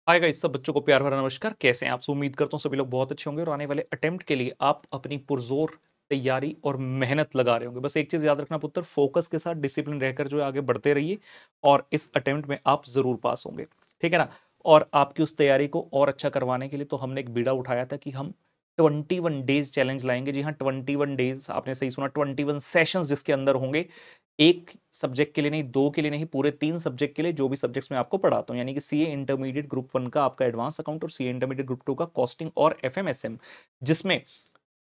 Hi guys, सब बच्चों को प्यार भरा नमस्कार। कैसे हैं आप सब? उम्मीद करता हूँ सभी लोग बहुत अच्छे होंगे और आने वाले अटेम्प्ट के लिए आप अपनी पुरजोर तैयारी और मेहनत लगा रहे होंगे। बस एक चीज याद रखना पुत्र, फोकस के साथ डिसिप्लिन रहकर जो है आगे बढ़ते रहिए और इस अटेम्प्ट में आप जरूर पास होंगे। ठीक है ना? और आपकी उस तैयारी को और अच्छा करवाने के लिए तो हमने एक बीड़ा उठाया था कि हम 21 डेज चैलेंज लाएंगे। जी हाँ, 21 डेज, आपने सही सुना, 21 सेशंस जिसके अंदर होंगे एक सब्जेक्ट के लिए नहीं, दो के लिए नहीं, पूरे 3 सब्जेक्ट के लिए, जो भी सब्जेक्ट्स मैं आपको पढ़ाता हूँ, यानी कि सीए इंटरमीडिएट ग्रुप 1 का आपका एडवांस अकाउंट और सीए इंटरमीडिएट ग्रुप 2 का कॉस्टिंग और एफएमएसएम, जिसमें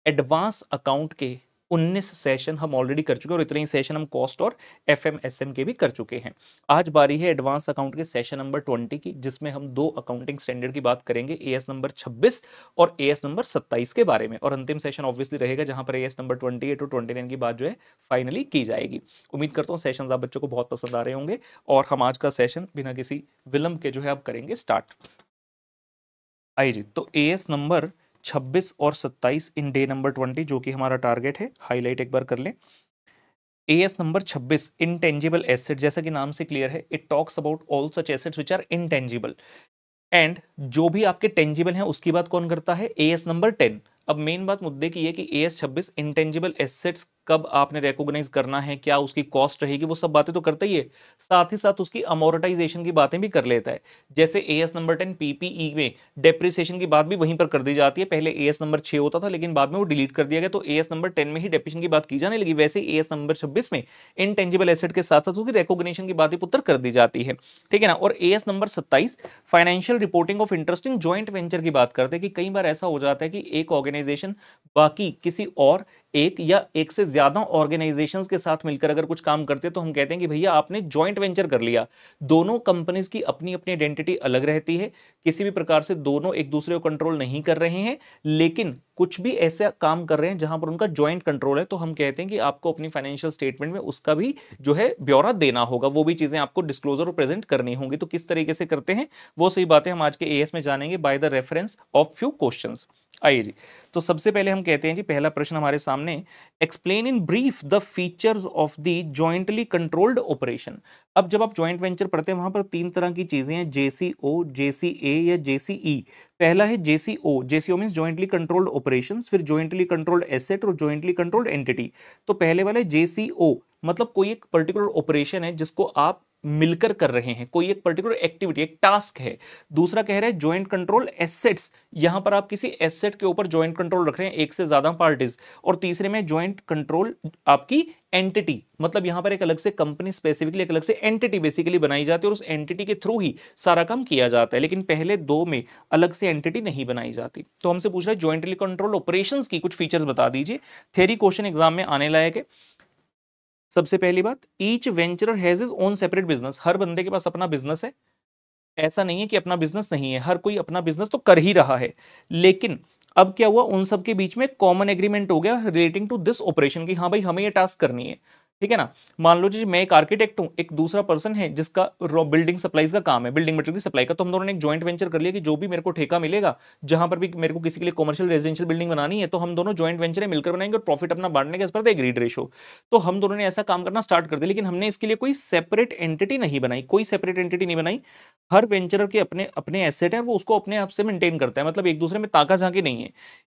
एडवांस अकाउंट के 19 सेशन हम ऑलरेडी कर चुके हैं और इतने ही सेशन हम कॉस्ट और एफएमएसएम के भी कर चुके हैं। आज बारी है एडवांस अकाउंट के सेशन नंबर 20 की, जिसमें हम दो अकाउंटिंग स्टैंडर्ड की बात करेंगे, एएस नंबर 26 और एएस नंबर 27 के बारे में। और अंतिम सेशन ऑब्वियसली रहेगा जहां पर एएस नंबर 28 और 29 की बात जो है फाइनली की जाएगी। उम्मीद करता हूँ सेशन आप बच्चों को बहुत पसंद आ रहे होंगे और हम आज का सेशन बिना किसी विलंब के जो है अब करेंगे स्टार्ट। आइए जी, तो एएस नंबर 26 और 27 इन डे नंबर 20 जो कि हमारा टारगेट है, हाईलाइट एक बार कर लें। एएस नंबर 26 इंटेंजिबल एसेट, जैसा कि नाम से क्लियर है, it talks about all such assets which are intangible and जो भी आपके टेंजिबल हैं उसकी बात कौन करता है? As number 10। अब मेन बात मुद्दे की है कि एएस 26 इंटेंजिबल एसेट्स कब आपने रिकॉग्नाइज करना है, क्या उसकी कॉस्ट रहेगी, वो सब बातें तो करता ही है, साथ ही साथ उसकी अमोर्टाइजेशन की बातें भी कर लेता है। जैसे एएस नंबर 10 पीपीई में डेप्रिसिएशन की बात भी वहीं पर कर दी जाती है। पहले एएस नंबर 6 होता था लेकिन बाद में वो डिलीट कर दिया गया, तो एएस नंबर 10 में ही डेप्रिसिएशन की बात की जाने लगी। वैसे एएस नंबर 26 में इंटेंजिबल एसेट के साथ साथ उसकी रिकॉग्निशन की बातें पुत्र कर दी जाती है। ठीक है ना? और as number 27 financial reporting of interest in joint venture की बात करते हैं कि कई बार ऐसा हो जाता है कि एक ऑर्गेनाइजेशन बाकी किसी और एक या एक से ज्यादा ऑर्गेनाइजेशंस के साथ मिलकर अगर कुछ काम करते हैं तो हम कहते हैं कि भैया आपने जॉइंट वेंचर कर लिया। दोनों कंपनीज की अपनी अपनी आइडेंटिटी अलग रहती है, किसी भी प्रकार से दोनों एक दूसरे को कंट्रोल नहीं कर रहे हैं, लेकिन कुछ भी ऐसा काम कर रहे हैं जहां पर उनका जॉइंट कंट्रोल है, तो हम कहते हैं कि आपको अपनी फाइनेंशियल स्टेटमेंट में उसका भी जो है ब्यौरा देना होगा, वो भी चीजें आपको डिस्क्लोजर और प्रेजेंट करनी होंगी। तो किस तरीके से करते हैं वो सही बातें हम आज के एएस में जानेंगे by the reference of few questions. आइए जी, तो सबसे पहले हम कहते हैं जी, पहला प्रश्न हमारे सामने, explain in brief the features of the jointly controlled operation. अब जब आप जॉइंट वेंचर पढ़ते हैं वहां पर तीन तरह की चीजें हैं, जेसीओ, जेसीए या जेसीई। पहला है JCO, JCO means jointly controlled operations, फिर जॉइंटली कंट्रोल्ड एसेट और जॉइंटली कंट्रोल्ड एंटिटी। तो पहले वाला जेसीओ मतलब कोई एक पर्टिकुलर ऑपरेशन है जिसको आप मिलकर कर रहे हैं, कोई एक पर्टिकुलर एक्टिविटी, एक टास्क है। दूसरा कह रहा है जॉइंट कंट्रोल एसेट्स, यहां पर आप किसी एसेट के ऊपर जॉइंट कंट्रोल रख रहे हैं, एक से ज्यादा पार्टीज। और तीसरे में जॉइंट कंट्रोल आपकी एंटिटी, मतलब यहां पर एक अलग से कंपनी, स्पेसिफिकली एक अलग से एंटिटी बेसिकली बनाई जाती है और उस एंटिटी के थ्रू ही सारा काम किया जाता है। लेकिन पहले दो में अलग से एंटिटी नहीं बनाई जाती। तो हमसे पूछ रहा है जॉइंटली कंट्रोल ऑपरेशंस की कुछ फीचर्स बता दीजिए। थ्योरी क्वेश्चन एग्जाम में आने लायक है। सबसे पहली बात, each venturer has his own separate business, हर बंदे के पास अपना बिजनेस है। ऐसा नहीं है कि अपना बिजनेस नहीं है, हर कोई अपना बिजनेस तो कर ही रहा है। लेकिन अब क्या हुआ, उन सब के बीच में कॉमन एग्रीमेंट हो गया रिलेटिंग टू दिस ऑपरेशन की, हाँ भाई हमें ये टास्क करनी है। ठीक है ना? मान लो जी मैं एक आर्किटेक्ट हूं, एक दूसरा पर्सन है जिसका बिल्डिंग सप्लाईज का काम है, बिल्डिंग मटेरियल की सप्लाई का, तो हम दोनों ने एक जॉइंट वेंचर कर लिया कि जो भी मेरे को ठेका मिलेगा, जहां पर भी मेरे को किसी के लिए कमर्शियल रेजिडेंशियल बिल्डिंग बनानी है, तो हम दोनों जॉइंट वेंचर मिलकर बनाएंगे और प्रॉफिट अपना बांटने के इस पर एग्रीड रेशो। तो हम दोनों ने ऐसा काम करना स्टार्ट कर दिया, लेकिन हमने इसके लिए कोई सेपरेट एंटिटी नहीं बनाई, कोई सेपरेट एंटिटी नहीं बनाई। हर वेंचरर के अपने अपने एसेट है, वो उसको अपने आप से मेंटेन करता है, मतलब एक दूसरे में ताका झांकी नहीं है।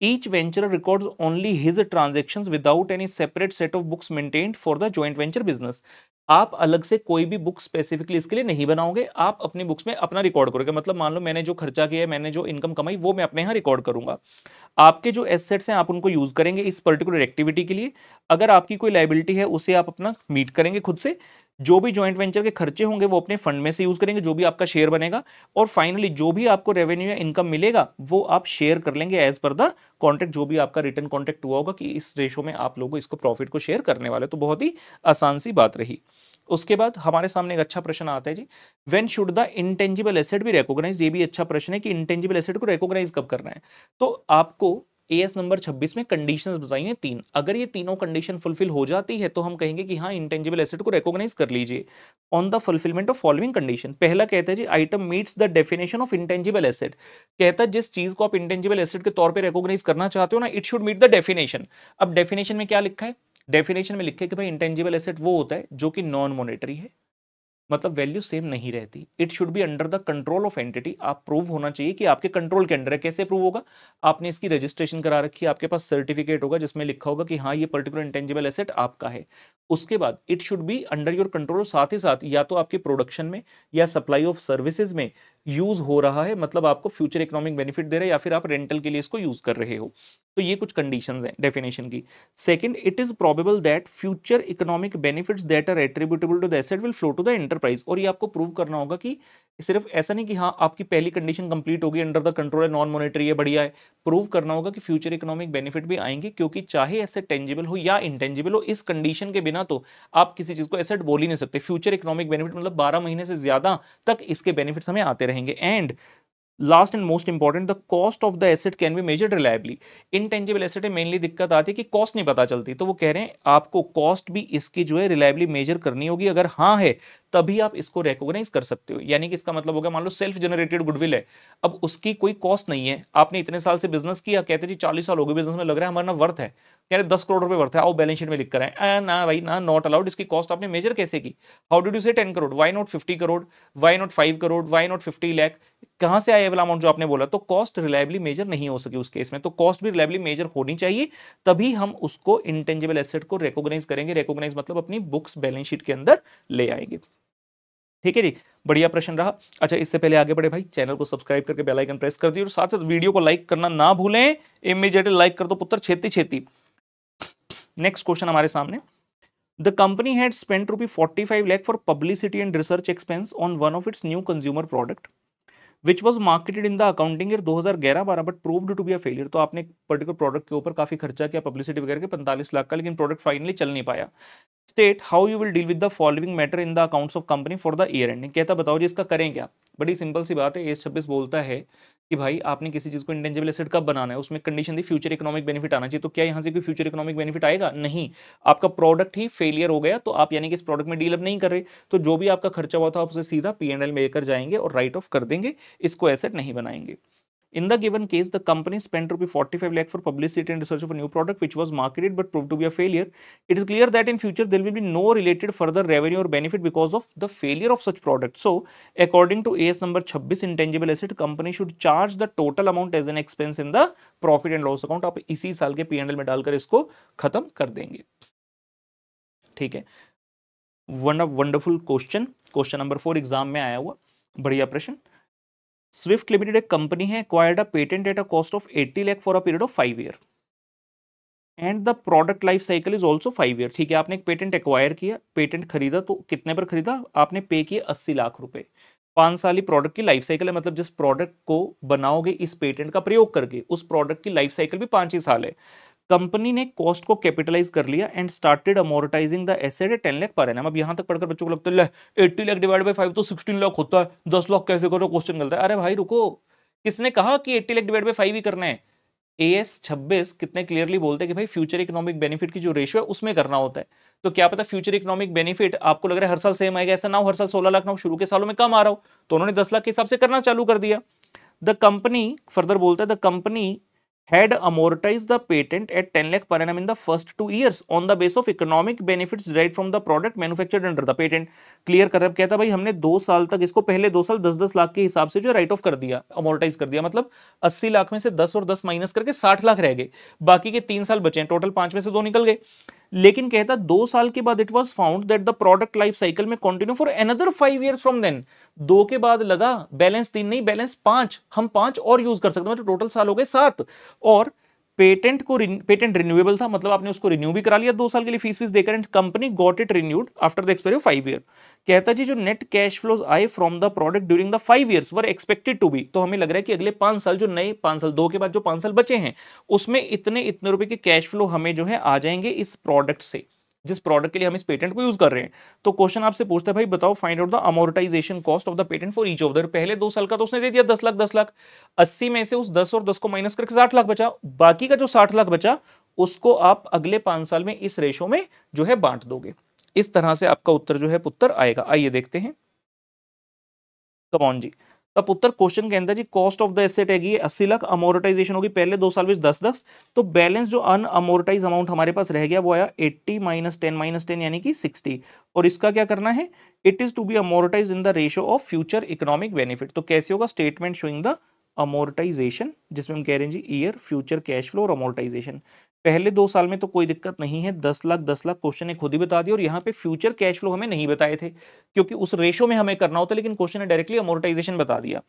Each वेंचरर records only his transactions without any separate set of books maintained for the joint venture business. आप अलग से कोई भी बुक स्पेसिफिकली इसके लिए नहीं बनाओगे, आप अपनी बुक्स में अपना रिकॉर्ड करोगे। मतलब मान लो मैंने जो खर्चा किया है, मैंने जो इनकम कमाई, वो मैं अपने यहाँ रिकॉर्ड करूंगा। आपके जो एसेट्स हैं आप उनको यूज करेंगे इस पर्टिकुलर एक्टिविटी के लिए। अगर आपकी कोई लाइबिलिटी है उसे आप अपना मीट करेंगे खुद से। जो भी जॉइंट वेंचर के खर्चे होंगे वो अपने फंड में से यूज करेंगे, जो भी आपका शेयर बनेगा। और फाइनली जो भी आपको रेवेन्यू या इनकम मिलेगा वो आप शेयर कर लेंगे एज पर द कॉन्ट्रैक्ट, जो भी आपका रिटर्न कॉन्ट्रैक्ट हुआ होगा कि इस रेशो में आप लोगों इसको प्रॉफिट को शेयर करने वाले। तो बहुत ही आसान सी बात रही। उसके बाद हमारे सामने एक अच्छा प्रश्न आता है जी, when should the intangible asset be recognised. ये भी अच्छा प्रश्न है कि इंटेंजिबल एसेट को रिकॉग्नाइज कब करना है। तो आपको एएस नंबर 26 में कंडीशंस बताई हैं तीन। अगर ये तीनों कंडीशन फुलफिल हो जाती है तो हम कहेंगे कि हाँ इंटेंजिबल एसेट को रिकॉग्नाइज कर लीजिए on the fulfilment of following condition. पहला कहता है जी, item meets the definition of intangible asset. कहता है जिस चीज को आप इंटेंजिबल एसेट के तौर पे रिकॉग्नाइज करना चाहते हो ना, it should meet the definition. अब डेफिनेशन में क्या लिखा है? डेफिनेशन में लिखा है कि भाई इंटेंजिबल एसेट वो होता है जो कि नॉन मॉनेटरी है, मतलब वैल्यू सेम नहीं रहती। It should be under the control of entity. आप प्रूव होना चाहिए कि आपके कंट्रोल के अंडर है। कैसे प्रूव होगा? आपने इसकी रजिस्ट्रेशन करा रखी है, आपके पास सर्टिफिकेट होगा जिसमें लिखा होगा कि हाँ ये पर्टिकुलर इंटेंजिबल एसेट आपका है। उसके बाद it should be under your control, साथ ही साथ या तो आपकी प्रोडक्शन में या सप्लाई ऑफ सर्विसेज में यूज हो रहा है, मतलब आपको फ्यूचर इकोनॉमिक बेनिफिट दे रहा है, या फिर आप रेंटल के लिए इसको यूज कर रहे हो। तो ये कुछ कंडीशंस हैं डेफिनेशन की। Second, it is probable that future economic benefits that are attributable to the asset will flow to the enterprise. और ये आपको प्रूव करना होगा कि सिर्फ ऐसा नहीं कि हाँ आपकी पहली कंडीशन कंप्लीट होगी, अंडर द कंट्रोल है, नॉन मॉनेटरी है, बढ़िया है। प्रूव करना होगा कि फ्यूचर इकोनॉमिक बेनिफिट भी आएंगे, क्योंकि चाहे एसेट टेंजिबल हो या इंटेंजिबल हो, इस कंडीशन के बिना तो आप किसी चीज को एसेट बोल ही नहीं सकते। फ्यूचर इकोनॉमिक बेनिफिट मतलब 12 महीने से ज्यादा तक इसके बेनिफिट्स हमें आते रहेंगे। And last and most important, the cost of the asset can be measured reliably. Intangible asset में मेनली दिक्कत आती है कि कॉस्ट नहीं पता चलती, तो वो कह रहे हैं आपको कॉस्ट भी इसकी जो है रिलायबली मेजर करनी होगी। अगर हाँ है तभी आप इसको रिकॉग्नाइज कर सकते हो। यानी कि इसका मतलब होगा, मान लो सेल्फ जनरेटेड गुडविल है, अब उसकी कोई कॉस्ट नहीं है, आपने इतने साल से बिजनेस किया, कहते जी 40 साल हो गए बिजनेस में, लग रहा है हमारा ना वर्थ है, कह रहे 10 करोड़ रुपए वर्थ है, आओ बैलेंस शीट में लिख कर आए। ना भाई ना, नॉट अलाउड। इसकी कॉस्ट आपने मेजर कैसे की? How did you say 10 crore, why not 50 crore, why not 5 crore, why not 50 lakh? कहां से आया ये वाला अमाउंट जो आपने बोला? तो कॉस्ट रिलायबली मेजर नहीं हो सकी उस केस में, तो कॉस्ट भी रिलायबली मेजर होनी चाहिए, तभी हम उसको इंटेंजिबल एसेट को रिकॉग्नाइज करेंगे। रिकॉग्नाइज मतलब अपनी बुक्स बैलेंस शीट के अंदर ले आएंगे। ठीक है जी, बढ़िया प्रश्न रहा। अच्छा, इससे पहले आगे बढ़े भाई, चैनल को सब्सक्राइब करके बेल आइकन प्रेस कर दिए, और साथ साथ वीडियो को लाइक करना ना भूलें। इमीडिएटली लाइक कर दो पुत्र, छेती छेती। नेक्स्ट क्वेश्चन हमारे सामने, the company had spent ₹45 lakh for publicity and research expense on one of its new consumer product which was marketed in the accounting year 2011-12 but proved to be a failure. तो आपने एक particular product के ऊपर काफी खर्चा किया, publicity वगैरह के 45 लाख का, लेकिन प्रोडक्ट फाइनली चल नहीं पाया। State how you will deal with the following matter in the accounts of company for the year ending. कहता बताओ जी इसका करें क्या। बड़ी सिंपल सी बात है, एस 26 बोलता है कि भाई आपने किसी चीज को इंटेंजिबल एसेट कब बनाना है, उसमें कंडीशन थी फ्यूचर इकोनॉमिक बेनिफिट आना चाहिए। तो क्या यहाँ से कोई फ्यूचर इकोनॉमिक बेनिफिट आएगा? नहीं। आपका प्रोडक्ट ही फेलियर हो गया, तो आप यानी कि इस प्रोडक्ट में डील अब नहीं कर रहे, तो जो भी आपका खर्चा हुआ था आप उसे सीधा P&L में लेकर जाएंगे और राइट ऑफ कर देंगे, इसको एसेट नहीं बनाएंगे। In the given case, the company spent ₹45 lakh for publicity and research of a new product which was marketed but proved to be a failure. It is clear that in future there will be no related further revenue or benefit because of the failure of such product. So, according to AS number 26 intangible asset, company should charge the total amount as an expense in the profit and loss account. आप इसी साल के P&L में डालकर इसको खत्म कर देंगे। ठीक है, wonderful question. Question number 4 exam में आया हुआ, बढ़िया प्रश्न। स्विफ्ट लिमिटेड एक कंपनी है, acquired a patent at a cost of 80 lakh for a period of 5 year and the product life cycle is also 5 year. ठीक है, आपने एक पेटेंट एक्वायर किया, पेटेंट खरीदा, तो कितने पर खरीदा? आपने पे किए 80 लाख रुपए। 5 साल ही प्रोडक्ट की लाइफ साइकिल है, मतलब जिस प्रोडक्ट को बनाओगे इस पेटेंट का प्रयोग करके, उस प्रोडक्ट की लाइफ साइकिल भी 5 ही साल है। कंपनी ने कॉस्ट को कैपिटलाइज कर लिया and started amortising the asset at 10 lakh पर एनम। अब यहां तक पढ़कर बच्चों को लगता है 80 लाख डिवाइड बाय 5 तो 16 लाख होता है, 10 लाख कैसे करो, क्वेश्चन मिलता है। अरे भाई रुको, किसने कहा कि 80 लाख डिवाइड बाय 5 ही करना है? AS 26 कितने क्लियरली बोलते हैं कि भाई फ्यूचर इकोनॉमिक बेनिफिट की जो रेशियो है उसमें करना होता है। तो क्या पता फ्यूचर इकोनॉमिक बेनिफिट आपको लग रहा है हर साल सेम आएगा, ऐसा ना हो हर साल 16 लाख ना हो, शुरू के सालों में कम आ रहा हो, तो उन्होंने 10 लाख के हिसाब से करना चालू कर दिया। द कंपनी फर्दर बोलता है, the company had amortized the patent at 10 lakh per annum in the first 2 years on the base of economic benefits derived from the product manufactured under the patent। Clear कर रहा कहता भाई हमने 2 साल तक इसको, पहले 2 साल 10-10 लाख के हिसाब से जो राइट ऑफ कर दिया, अमोर्टाइज कर दिया, मतलब 80 लाख में से 10 और 10 माइनस करके 60 लाख रह गए, बाकी के 3 साल बचे हैं, टोटल 5 में से 2 निकल गए। लेकिन कहता 2 साल के बाद it was found that the product life cycle में continue for another 5 years from then. 2 के बाद लगा बैलेंस 3 नहीं, बैलेंस 5, हम 5 और यूज कर सकते हैं, मतलब टोटल साल हो गए 7। और पेटेंट रिन्यूएबल था, मतलब आपने उसको रिन्यू भी करा लिया 2 साल के लिए फीस देकर, and company got it renewed after the expiry of 5 year. कहता जी जो नेट कैश फ्लोज आए from the product during the 5 years were expected to be. तो हमें लग रहा है कि अगले 5 साल, जो नए 5 साल, 2 के बाद जो 5 साल बचे हैं, उसमें इतने इतने रुपए के कैश फ्लो हमें जो है आ जाएंगे इस प्रोडक्ट से, जिस प्रोडक्ट के लिए हम इस पेटेंट को यूज कर रहे हैं। तो क्वेश्चन आपसे पूछता है भाई बताओ find out the amortisation cost of the patent for each of the. पहले 2 साल का तो उसने दे दिया 10 लाख 10 लाख, 80 में से उस 10 और 10 को माइनस करके 60 लाख बचा, बाकी का जो 60 लाख बचा उसको आप अगले 5 साल में इस रेशो में जो है बांट दोगे। इस तरह से आपका उत्तर जो है पुत्र आएगा। आइए देखते हैं, कम ऑन जी। तो पुत्र क्वेश्चन के अंदर जी कॉस्ट ऑफ द एसेट है 80 लाख, अमोर्टाइजेशन होगी पहले 2 साल में 10-10, तो बैलेंस जो अनअमोर्टाइज अमाउंट हमारे पास रह गया वो आया 80 माइनस 10 यानी कि 60। और इसका क्या करना है, it is to be amortise in the ratio of future economic benefit. तो कैसे होगा, स्टेटमेंट शोइंग द अमोर्टाइजेशन, जिसमें हम कह रहे हैं जी ईयर, फ्यूचर कैश फ्लो और अमोर्टाइजेशन। पहले 2 साल में तो कोई दिक्कत नहीं है, 10 लाख क्वेश्चन ने खुद ही बता दिया, और यहाँ पे फ्यूचर कैश फ्लो हमें नहीं बताए थे क्योंकि उस रेशो में हमें करना होता, लेकिन क्वेश्चन ने डायरेक्टली अमोर्टाइजेशन बता दिया।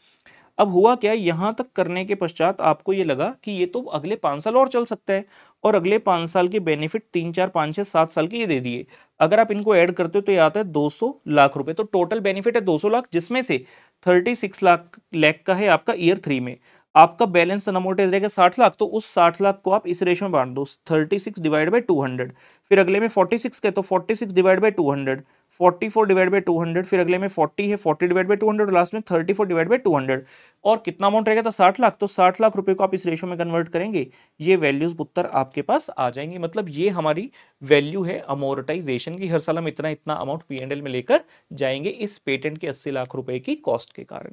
अब हुआ क्या, यहां तक करने के पश्चात आपको ये लगा कि ये तो अगले 5 साल और चल सकता है, और अगले 5 साल के बेनिफिट 3 4 5 6 7 साल के ये दे दिए। अगर आप इनको ऐड करते हो तो ये आता है 200 लाख रुपए। तो टोटल बेनिफिट है 200 लाख, जिसमें से 36 लाख का है आपका ईयर 3 में। आपका बैलेंस अनअमोर्टाइज रहेगा 60 लाख, तो उस 60 लाख को आप इस रेशो में बांट दो, 36 डिवाइड बाई 200। फिर अगले में 46 के, तो 46 डिवाइड बाई 200, 44 डिवाइड बाई 200, फिर अगले में 40 है, 40 डिवाइड बाई 200, और लास्ट में 34 डिवाइड बाई 200। और कितना अमाउंट रहेगा था, 60 लाख। तो 60 लाख रुपए को आप इस रेशो में कन्वर्ट करेंगे, ये वैल्यूज पुत्र आपके पास आ जाएंगी। मतलब ये हमारी वैल्यू है अमोर्टाइजेशन की, हर साल हम इतना इतना अमाउंट P&L में लेकर जाएंगे इस पेटेंट के 80 लाख रुपए की कॉस्ट के कारण।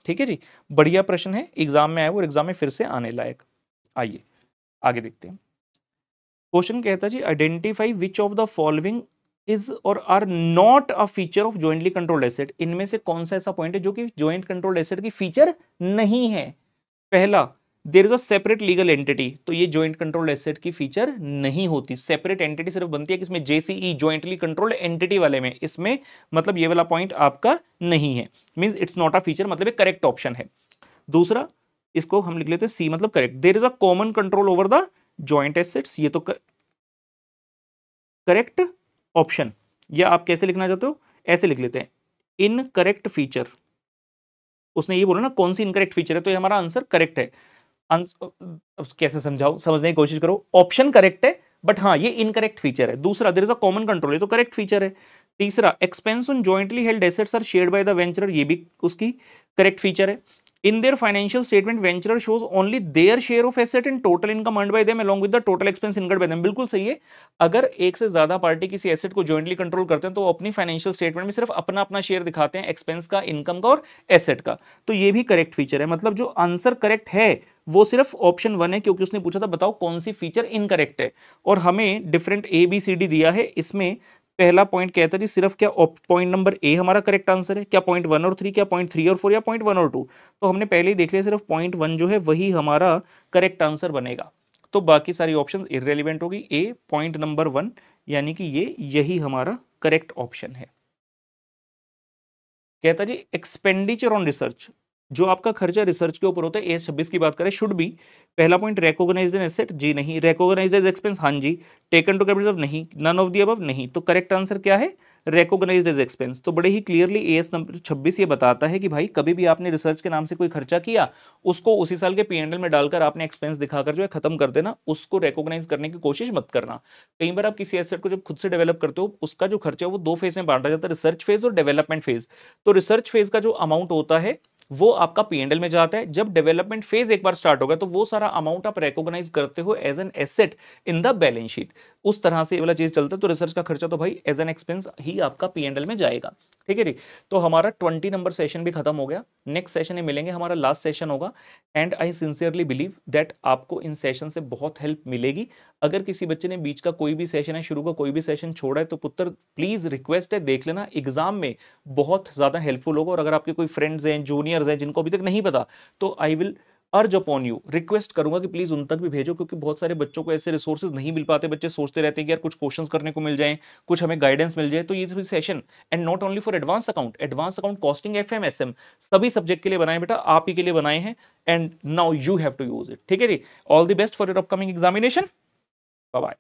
ठीक है जी, बढ़िया प्रश्न है, एग्जाम में आया वो, एग्जाम में फिर से आने लायक। आइए आगे देखते हैं। क्वेश्चन कहता है जी identify which of the following is or are not a feature of jointly controlled asset. इनमें से कौन सा ऐसा पॉइंट है जो कि जॉइंट कंट्रोल्ड एसेट की फीचर नहीं है। पहला, there is a separate legal entity, तो ये जॉइंट कंट्रोल्ड एसेट की फीचर नहीं होती। सेपरेट एंटिटी सिर्फ बनती है किसमें, जेसीई, जॉइंटली कंट्रोल्ड एंटिटी वाले में, इसमें मतलब ये वाला पॉइंट आपका नहीं है, means it's not a feature, मतलब एक करेक्ट ऑप्शन है। दूसरा, इसको हम लिख लेते हैं सी, मतलब correct, there is a common control over the joint assets, ये तो करेक्ट ऑप्शन। या आप कैसे लिखना चाहते हो, ऐसे लिख लेते हैं, इनकरेक्ट फीचर। उसने ये बोला ना कौन सी इनकरेक्ट फीचर है, तो ये हमारा आंसर करेक्ट है। अब कैसे समझाओ, समझने की कोशिश करो। ऑप्शन करेक्ट है, बट हाँ ये इनकरेक्ट फीचर है। दूसरा, there is a common control, ये तो करेक्ट फीचर है। तीसरा, expense on jointly held assets are shared by the venturer, ये भी उसकी करेक्ट फीचर है। In their financial statement venturer shows only their share of asset in total income earned by them along with the total expense incurred by them, बिल्कुल सही है। अगर एक से ज्यादा पार्टी किसी एसेट को जॉइंटली कंट्रोल करते हैं तो वो अपनी फाइनेंशियल स्टेटमेंट में सिर्फ अपना अपना शेयर दिखाते हैं, एक्सपेंस का, इनकम का और एसेट का। तो ये भी करेक्ट फीचर है। मतलब जो आंसर करेक्ट है वो सिर्फ ऑप्शन 1 है, क्योंकि उसने पूछा था बताओ कौन सी फीचर इनकरेक्ट है, और हमें डिफरेंट ABCD दिया है। इसमें पहला पॉइंट कहता है जी सिर्फ क्या पॉइंट नंबर ए हमारा करेक्ट आंसर है, क्या पॉइंट 1 और 3, क्या पॉइंट 3 और 4, या पॉइंट 1 और 2। तो हमने पहले ही देख लिया, सिर्फ पॉइंट 1 जो है वही हमारा करेक्ट आंसर बनेगा। तो बाकी सारी ऑप्शंस इररेलेवेंट होगी। ए पॉइंट नंबर 1 यानी कि यही हमारा करेक्ट ऑप्शन है। कहता जी एक्सपेंडिचर ऑन रिसर्च, जो आपका खर्चा रिसर्च के ऊपर होता है, AS 26 की बात करें, शुड बी, पहला पॉइंट रिकॉग्नाइज्ड एन एसेट, जी नहीं। रिकॉग्नाइज्ड एज एक्सपेंस, हाँ जी। टेकन टू कैपिटल, नहीं। नन ऑफ द अबव, नहीं। तो करेक्ट आंसर क्या है, रिकॉग्नाइज्ड एज एक्सपेंस। तो बड़े ही क्लियरली AS नंबर 26 ये बताता है कि भाई कभी भी आपने रिसर्च के नाम से कोई खर्चा किया, उसको उसी साल के P&L में डालकर आपने एक्सपेंस दिखाकर जो है खत्म कर देना, उसको रिकॉग्नाइज करने की कोशिश मत करना। कई बार आप किसी एसेट को जब खुद से डेवलप करते हो, उसका जो खर्चा है वो 2 फेज में बांटा जाता है, रिसर्च फेज और डेवलपमेंट फेज। तो रिसर्च फेज का जो अमाउंट होता है वो आपका P&L में जाता है। जब डेवलपमेंट फेज एक बार स्टार्ट होगा तो वो सारा अमाउंट आप रिकॉग्नाइज करते हो as an asset in the balance sheet. उस तरह से ये वाला चीज चलता है। तो रिसर्च का खर्चा तो भाई एज एन एक्सपेंस ही आपका P&L में जाएगा। ठीक है जी। तो हमारा 20 नंबर सेशन भी खत्म हो गया। नेक्स्ट सेशन में मिलेंगे, हमारा लास्ट सेशन होगा। And I sincerely believe that आपको इन सेशन से बहुत हेल्प मिलेगी। अगर किसी बच्चे ने बीच का कोई भी सेशन है, शुरू का कोई भी सेशन छोड़ा है, तो पुत्र प्लीज रिक्वेस्ट है देख लेना, एग्जाम में बहुत ज्यादा हेल्पफुल होगा। और अगर आपके कोई फ्रेंड्स हैं, जूनियर्स हैं जिनको अभी तक नहीं पता, तो आई विल अर्ज अपॉन यू, रिक्वेस्ट करूंगा कि प्लीज उन तक भी भेजो, क्योंकि बहुत सारे बच्चों को ऐसे रिसोर्सेज नहीं मिल पाते। बच्चे सोचते रहते हैं कि यार कुछ क्वेश्चंस करने को मिल जाए, कुछ हमें गाइडेंस मिल जाए। तो ये session, and not only for advance account, costing, FM, SM, सभी सब्जेक्ट के लिए बनाए बेटा, आप ही के लिए बनाए हैं। And now you have to use it. ठीक है जी। All the best for your upcoming examination. Bye bye.